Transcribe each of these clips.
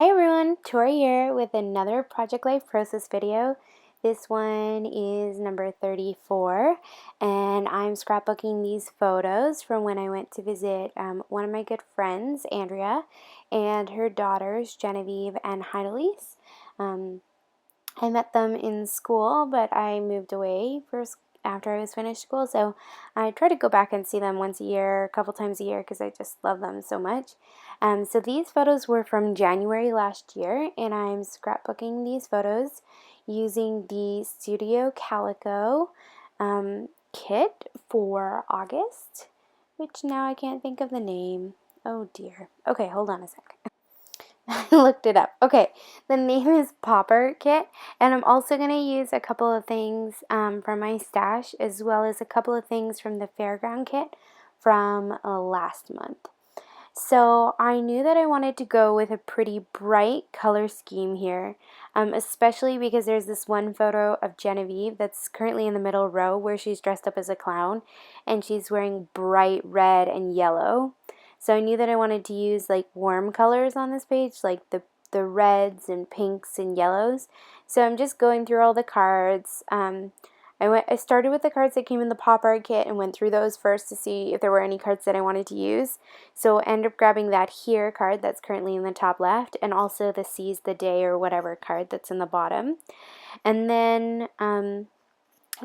Hi everyone, Tori here with another Project Life Process video. This one is number 34 and I'm scrapbooking these photos from when I went to visit one of my good friends, Andrea, and her daughters, Genevieve and Heidelise. I met them in school, but I moved away after I was finished school, so I try to go back and see them once a year, a couple times a year, because I just love them so much. So these photos were from January last year, and I'm scrapbooking these photos using the Studio Calico kit for August, which now I can't think of the name. Oh dear. Okay, hold on a sec. I looked it up. Okay, the name is Popper Kit, and I'm also going to use a couple of things from my stash, as well as a couple of things from the Fairground Kit from last month. So I knew that I wanted to go with a pretty bright color scheme here, especially because there's this one photo of Genevieve that's currently in the middle row where she's dressed up as a clown, and she's wearing bright red and yellow. So I knew that I wanted to use like warm colors on this page, like the reds and pinks and yellows. So I'm just going through all the cards. I started with the cards that came in the pop art kit and went through those first to see if there were any cards that I wanted to use. So I ended up grabbing that here card that's currently in the top left, and also the Seize the Day or whatever card that's in the bottom. And then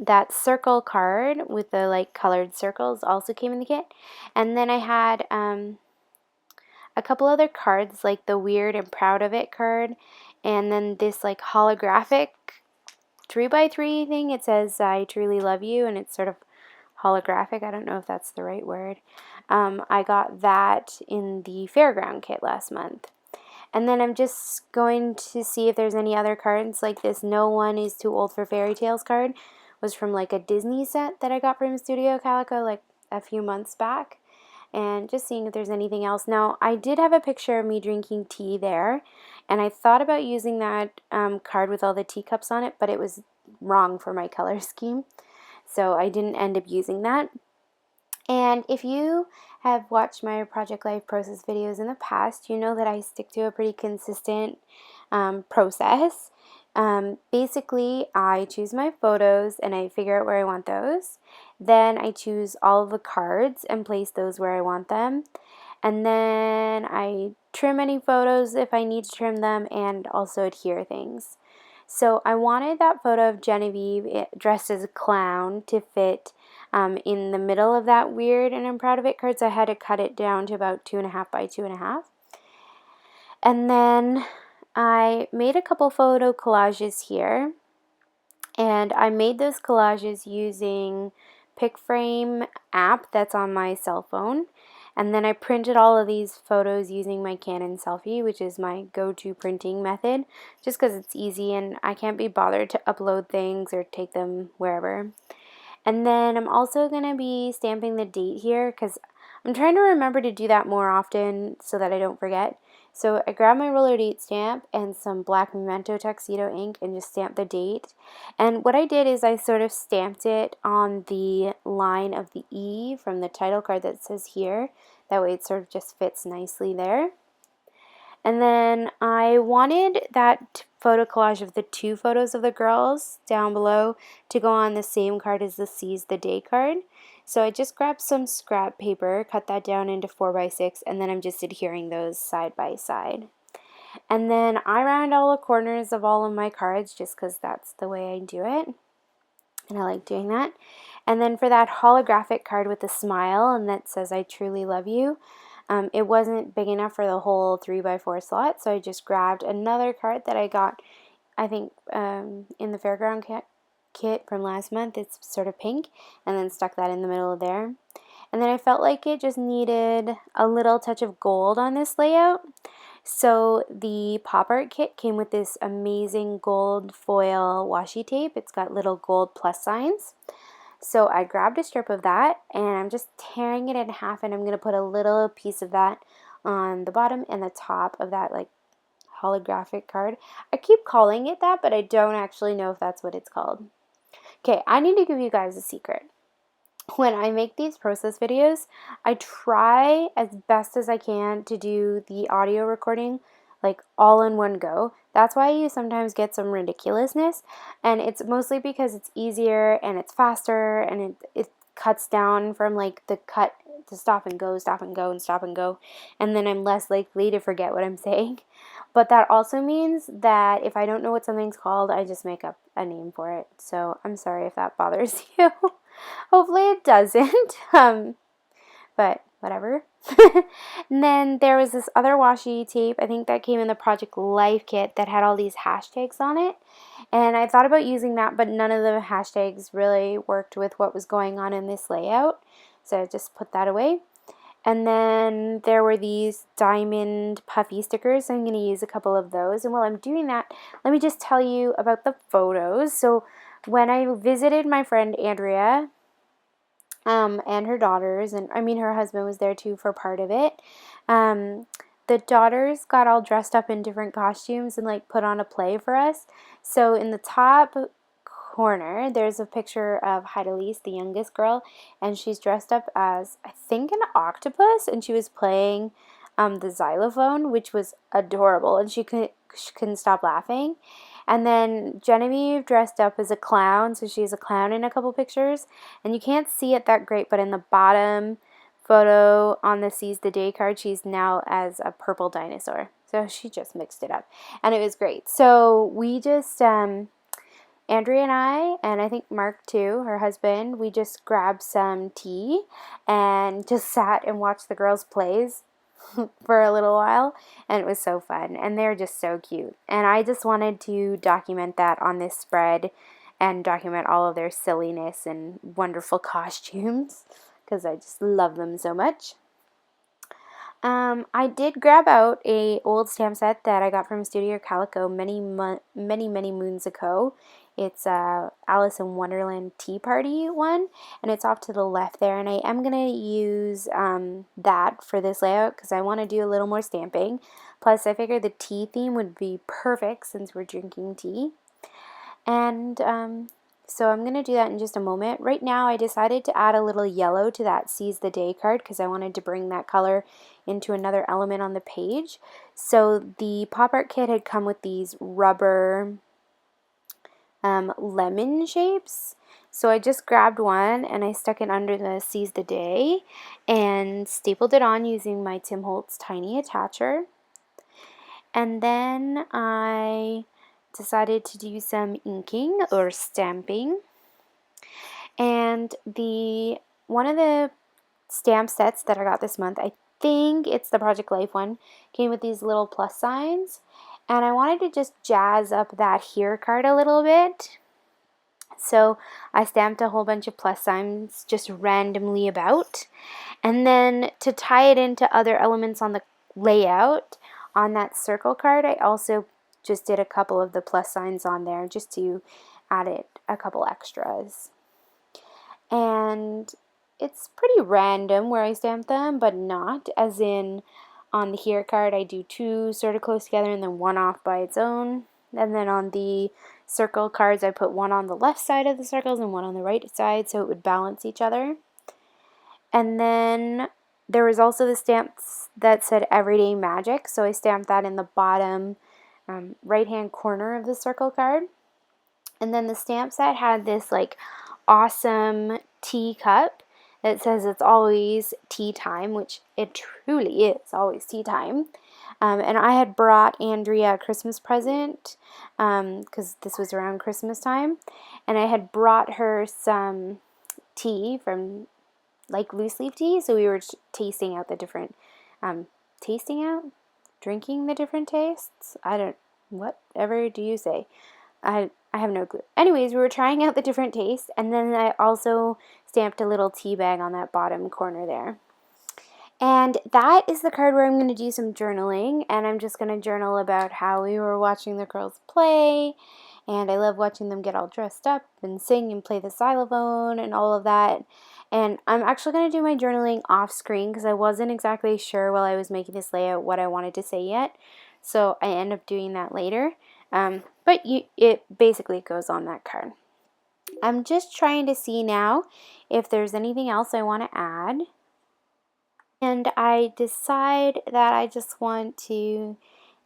that circle card with the like colored circles also came in the kit. And then I had a couple other cards like the Weird and Proud of It card, and then this like holographic 3x3 thing. It says I truly love you, and it's sort of holographic. I don't know if that's the right word. I got that in the Fairground kit last month. And then I'm just going to see if there's any other cards, like this No One Is Too Old for Fairy Tales card was from like a Disney set that I got from Studio Calico like a few months back, and just seeing if there's anything else. Now, I did have a picture of me drinking tea there, and I thought about using that card with all the teacups on it, but it was wrong for my color scheme, so I didn't end up using that. And if you have watched my Project Life Process videos in the past, you know that I stick to a pretty consistent process. Basically, I choose my photos and I figure out where I want those. Then I choose all of the cards and place those where I want them. And then I trim any photos if I need to trim them, and also adhere things. So I wanted that photo of Genevieve dressed as a clown to fit in the middle of that Weird and I'm Proud of It card, so I had to cut it down to about 2.5 by 2.5. And then I made a couple photo collages here, and I made those collages using PicFrame app that's on my cell phone. And then I printed all of these photos using my Canon Selfie, which is my go-to printing method, just because it's easy and I can't be bothered to upload things or take them wherever. And then I'm also going to be stamping the date here because I'm trying to remember to do that more often so that I don't forget. So I grabbed my roller date stamp and some black Memento Tuxedo ink and just stamped the date. And what I did is I sort of stamped it on the line of the E from the title card that says here. That way it sort of just fits nicely there. And then I wanted that photo collage of the two photos of the girls down below to go on the same card as the Seize the Day card. So I just grabbed some scrap paper, cut that down into 4x6, and then I'm just adhering those side by side. And then I round all the corners of all of my cards just because that's the way I do it. And I like doing that. And then for that holographic card with the smile and that says I truly love you, it wasn't big enough for the whole 3x4 slot, so I just grabbed another card that I got, I think, in the Fairground kit from last month. It's sort of pink, and then stuck that in the middle of there. And then I felt like it just needed a little touch of gold on this layout. So the pop art kit came with this amazing gold foil washi tape. It's got little gold plus signs. So I grabbed a strip of that and I'm just tearing it in half, and I'm going to put a little piece of that on the bottom and the top of that like holographic card. I keep calling it that, but I don't actually know if that's what it's called. Okay, I need to give you guys a secret. When I make these process videos, I try as best as I can to do the audio recording like all in one go. That's why you sometimes get some ridiculousness, and it's mostly because it's easier and it's faster, and it cuts down from like the cut to stop and go, stop and go, and stop and go, and then I'm less likely to forget what I'm saying. But that also means that if I don't know what something's called, I just make up a name for it. So I'm sorry if that bothers you. Hopefully it doesn't. But whatever. And then there was this other washi tape, I think that came in the Project Life kit, that had all these hashtags on it. And I thought about using that, but none of the hashtags really worked with what was going on in this layout. So I just put that away. And then there were these diamond puffy stickers, so I'm going to use a couple of those. And while I'm doing that, let me just tell you about the photos. So when I visited my friend Andrea, and her daughters, and I mean her husband was there too for part of it. The daughters got all dressed up in different costumes and like put on a play for us. So in the top corner, there's a picture of Heidelise, the youngest girl, and she's dressed up as, I think, an octopus, and she was playing the xylophone, which was adorable, and she couldn't stop laughing. And then Genevieve dressed up as a clown, so she's a clown in a couple pictures, and you can't see it that great, but in the bottom photo on the Seize the Day card, she's now as a purple dinosaur. So she just mixed it up, and it was great. So we just, Andrea and I think Mark too, her husband, we just grabbed some tea and just sat and watched the girls' plays for a little while, and it was so fun, and they're just so cute, and I just wanted to document that on this spread and document all of their silliness and wonderful costumes because I just love them so much. I did grab out a old stamp set that I got from Studio Calico many moons ago. It's a Alice in Wonderland Tea Party one, and it's off to the left there, and I am going to use that for this layout because I want to do a little more stamping. Plus, I figured the tea theme would be perfect since we're drinking tea. And so I'm going to do that in just a moment. Right now, I decided to add a little yellow to that Seize the Day card because I wanted to bring that color into another element on the page. So the pop art kit had come with these rubber lemon shapes. So I just grabbed one and I stuck it under the Seize the Day and stapled it on using my Tim Holtz tiny attacher. And then I decided to do some inking or stamping. And one of the stamp sets that I got this month, I think it's the Project Life one, came with these little plus signs. And I wanted to just jazz up that here card a little bit. So I stamped a whole bunch of plus signs just randomly about. And then to tie it into other elements on the layout, on that circle card, I also just did a couple of the plus signs on there just to add it a couple extras. And it's pretty random where I stamp them, but not, as in on the here card I do two sort of close together and then one off by its own. And then on the circle cards I put one on the left side of the circles and one on the right side so it would balance each other. And then there was also the stamps that said Everyday Magic, so I stamped that in the bottom right hand corner of the circle card. And then the stamp set had this like awesome tea cup that says it's always tea time, which it truly is always tea time. And I had brought Andrea a Christmas present because this was around Christmas time, and I had brought her some tea from like loose leaf tea, so we were tasting out the different drinking the different tastes. Whatever do you say? I have no clue. Anyways, we were trying out the different tastes, and then I also stamped a little tea bag on that bottom corner there. And that is the card where I'm going to do some journaling, and I'm just going to journal about how we were watching the girls play, and I love watching them get all dressed up and sing and play the xylophone and all of that. And I'm actually going to do my journaling off screen because I wasn't exactly sure while I was making this layout what I wanted to say yet, so I end up doing that later. But it basically goes on that card. I'm just trying to see now if there's anything else I want to add. And I decide that I just want to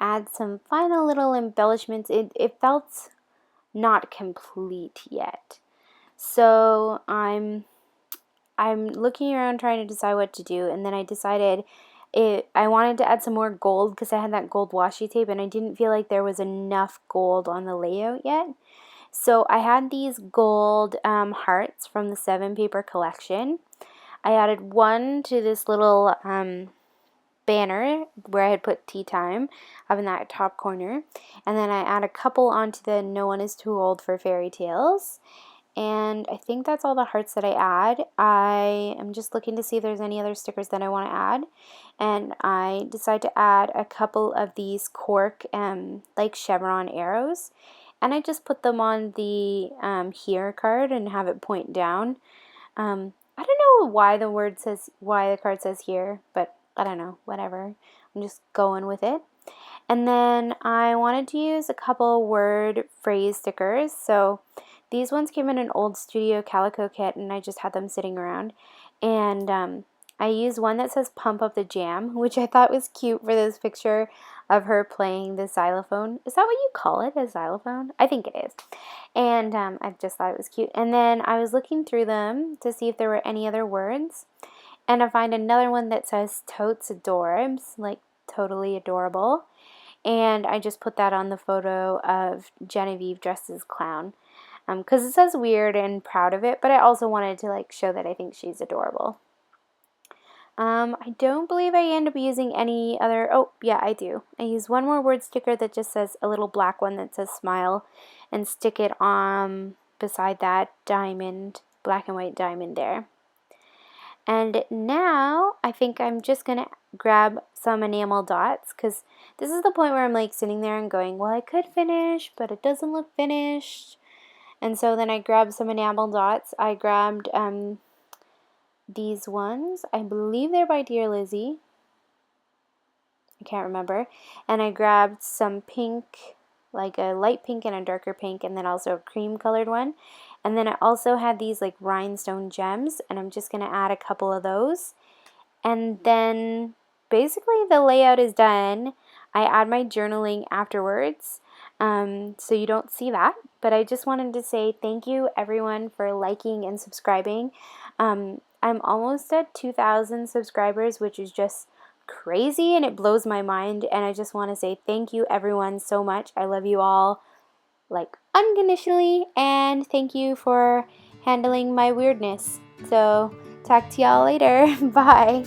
add some final little embellishments. It felt not complete yet. So I'm looking around trying to decide what to do, and then I decided I wanted to add some more gold because I had that gold washi tape and I didn't feel like there was enough gold on the layout yet. So I had these gold hearts from the 7 paper collection. I added one to this little banner where I had put tea time up in that top corner, and then I add a couple onto the No One Is Too Old for Fairy Tales. And I think that's all the hearts that I add. I am just looking to see if there's any other stickers that I want to add. And I decide to add a couple of these cork like chevron arrows. And I just put them on the here card and have it point down. I don't know why the card says here, but I don't know, whatever. I'm just going with it. And then I wanted to use a couple word phrase stickers. So these ones came in an old Studio Calico kit, and I just had them sitting around. And I used one that says Pump Up the Jam, which I thought was cute for this picture of her playing the xylophone. Is that what you call it, a xylophone? I think it is. And I just thought it was cute. And then I was looking through them to see if there were any other words. And I find another one that says Totes Adorbs, like totally adorable. And I just put that on the photo of Genevieve dressed as clown. Because it says weird and proud of it, but I also wanted to like show that I think she's adorable. I don't believe I end up using any other, oh yeah I do. I use one more word sticker that just says a little black one that says smile, and stick it on beside that diamond, black and white diamond there. And now I think I'm just going to grab some enamel dots, because this is the point where I'm like sitting there and going, well, I could finish, but it doesn't look finished. And so then I grabbed some enamel dots. I grabbed these ones. I believe they're by Dear Lizzie. I can't remember. And I grabbed some pink, like a light pink and a darker pink, and then also a cream colored one. And then I also had these like rhinestone gems, and I'm just going to add a couple of those. And then basically the layout is done. I add my journaling afterwards, so you don't see that. But I just wanted to say thank you everyone for liking and subscribing. I'm almost at 2,000 subscribers, which is just crazy and it blows my mind. And I just want to say thank you everyone so much. I love you all like unconditionally, and thank you for handling my weirdness. So talk to y'all later. Bye.